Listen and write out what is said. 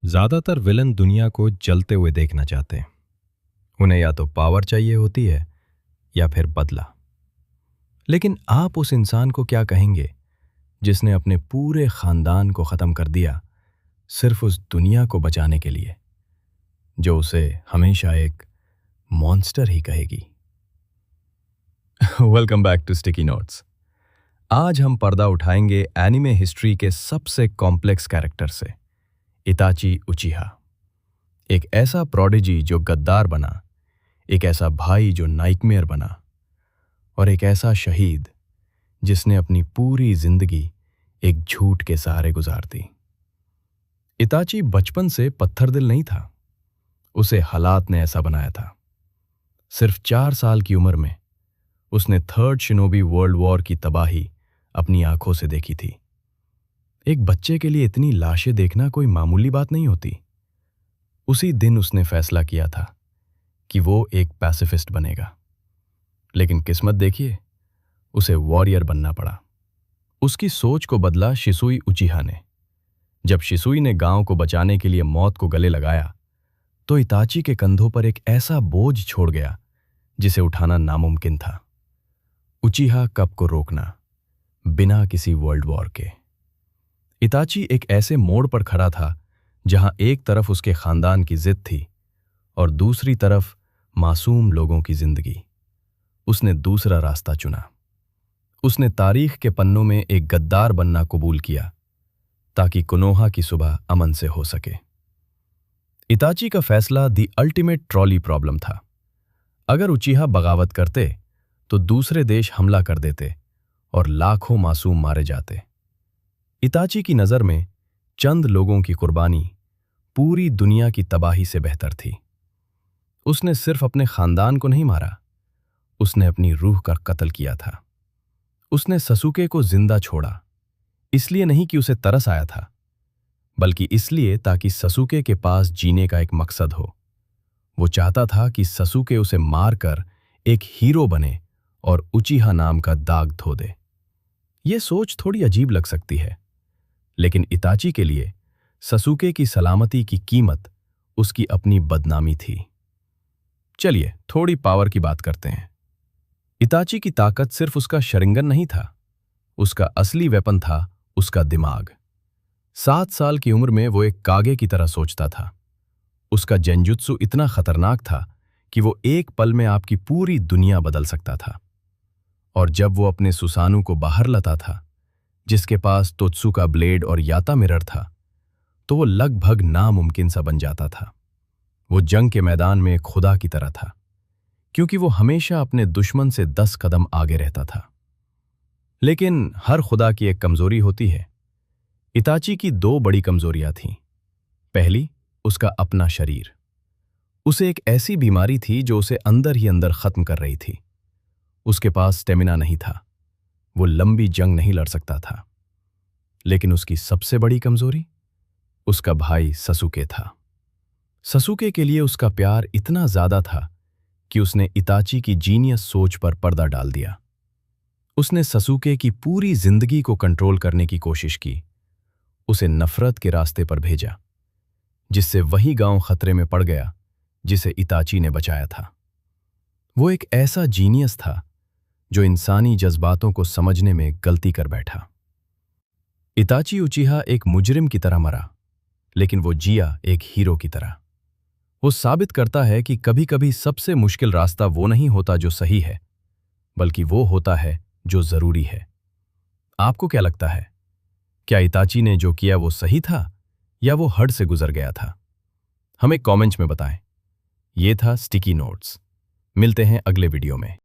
ज्यादातर विलन दुनिया को जलते हुए देखना चाहते हैं। उन्हें या तो पावर चाहिए होती है या फिर बदला। लेकिन आप उस इंसान को क्या कहेंगे जिसने अपने पूरे खानदान को खत्म कर दिया सिर्फ उस दुनिया को बचाने के लिए, जो उसे हमेशा एक मॉन्स्टर ही कहेगी। Welcome back to sticky notes. आज हम पर्दा उठाएंगे एनिमे हिस्ट्री के सबसे कॉम्प्लेक्स कैरेक्टर से, इताची उचिहा। एक ऐसा प्रोडिजी जो गद्दार बना, एक ऐसा भाई जो नाइटमेयर बना, और एक ऐसा शहीद जिसने अपनी पूरी जिंदगी एक झूठ के सहारे गुजार दी। इताची बचपन से पत्थर दिल नहीं था, उसे हालात ने ऐसा बनाया था। सिर्फ 4 साल की उम्र में उसने थर्ड शिनोबी वर्ल्ड वॉर की तबाही अपनी आंखों से देखी थी। एक बच्चे के लिए इतनी लाशें देखना कोई मामूली बात नहीं होती। उसी दिन उसने फैसला किया था कि वो एक पैसिफिस्ट बनेगा। लेकिन किस्मत देखिए, उसे वॉरियर बनना पड़ा। उसकी सोच को बदला शिसुई उचिहा ने। जब शिसुई ने गांव को बचाने के लिए मौत को गले लगाया, तो इताची के कंधों पर एक ऐसा बोझ छोड़ गया जिसे उठाना नामुमकिन था। उचिहा कप को रोकना, बिना किसी वर्ल्ड वॉर के। इताची एक ऐसे मोड़ पर खड़ा था जहां एक तरफ उसके खानदान की जिद थी और दूसरी तरफ मासूम लोगों की जिंदगी। उसने दूसरा रास्ता चुना। उसने तारीख के पन्नों में एक गद्दार बनना कबूल किया ताकि कोनोहा की सुबह अमन से हो सके। इताची का फैसला दी अल्टीमेट ट्रॉली प्रॉब्लम था। अगर उचिहा बगावत करते तो दूसरे देश हमला कर देते और लाखों मासूम मारे जाते। इताची की नज़र में चंद लोगों की कुर्बानी पूरी दुनिया की तबाही से बेहतर थी। उसने सिर्फ अपने खानदान को नहीं मारा, उसने अपनी रूह का कत्ल किया था। उसने ससुके को जिंदा छोड़ा, इसलिए नहीं कि उसे तरस आया था, बल्कि इसलिए ताकि ससुके के पास जीने का एक मकसद हो। वो चाहता था कि ससुके उसे मारकर एक हीरो बने और उचिहा नाम का दाग धो दे। ये सोच थोड़ी अजीब लग सकती है, लेकिन इताची के लिए ससुके की सलामती की कीमत उसकी अपनी बदनामी थी। चलिए थोड़ी पावर की बात करते हैं। इताची की ताकत सिर्फ उसका शरिंगन नहीं था, उसका असली वेपन था उसका दिमाग। 7 साल की उम्र में वो एक कागे की तरह सोचता था। उसका जेंजुत्सु इतना खतरनाक था कि वो एक पल में आपकी पूरी दुनिया बदल सकता था। और जब वो अपने सुसानु को बाहर लाता था, जिसके पास तोत्सु का ब्लेड और याता मिरर था, तो वो लगभग नामुमकिन सा बन जाता था। वो जंग के मैदान में खुदा की तरह था, क्योंकि वो हमेशा अपने दुश्मन से 10 कदम आगे रहता था। लेकिन हर खुदा की एक कमजोरी होती है। इताची की 2 बड़ी कमजोरियां थीं। पहली, उसका अपना शरीर। उसे एक ऐसी बीमारी थी जो उसे अंदर ही अंदर खत्म कर रही थी। उसके पास स्टेमिना नहीं था, वो लंबी जंग नहीं लड़ सकता था। लेकिन उसकी सबसे बड़ी कमजोरी उसका भाई ससुके था। ससुके के लिए उसका प्यार इतना ज्यादा था कि उसने इताची की जीनियस सोच पर पर्दा डाल दिया। उसने ससुके की पूरी जिंदगी को कंट्रोल करने की कोशिश की, उसे नफरत के रास्ते पर भेजा, जिससे वही गांव खतरे में पड़ गया जिसे इताची ने बचाया था। वो एक ऐसा जीनियस था जो इंसानी जज्बातों को समझने में गलती कर बैठा। इताची उचिहा एक मुजरिम की तरह मरा, लेकिन वो जिया एक हीरो की तरह। वो साबित करता है कि कभी-कभी सबसे मुश्किल रास्ता वो नहीं होता जो सही है, बल्कि वो होता है जो जरूरी है। आपको क्या लगता है? क्या इताची ने जो किया वो सही था या वो हद से गुजर गया था? हमें कमेंट्स में बताएं। ये था स्टिकी नोट्स। मिलते हैं अगले वीडियो में।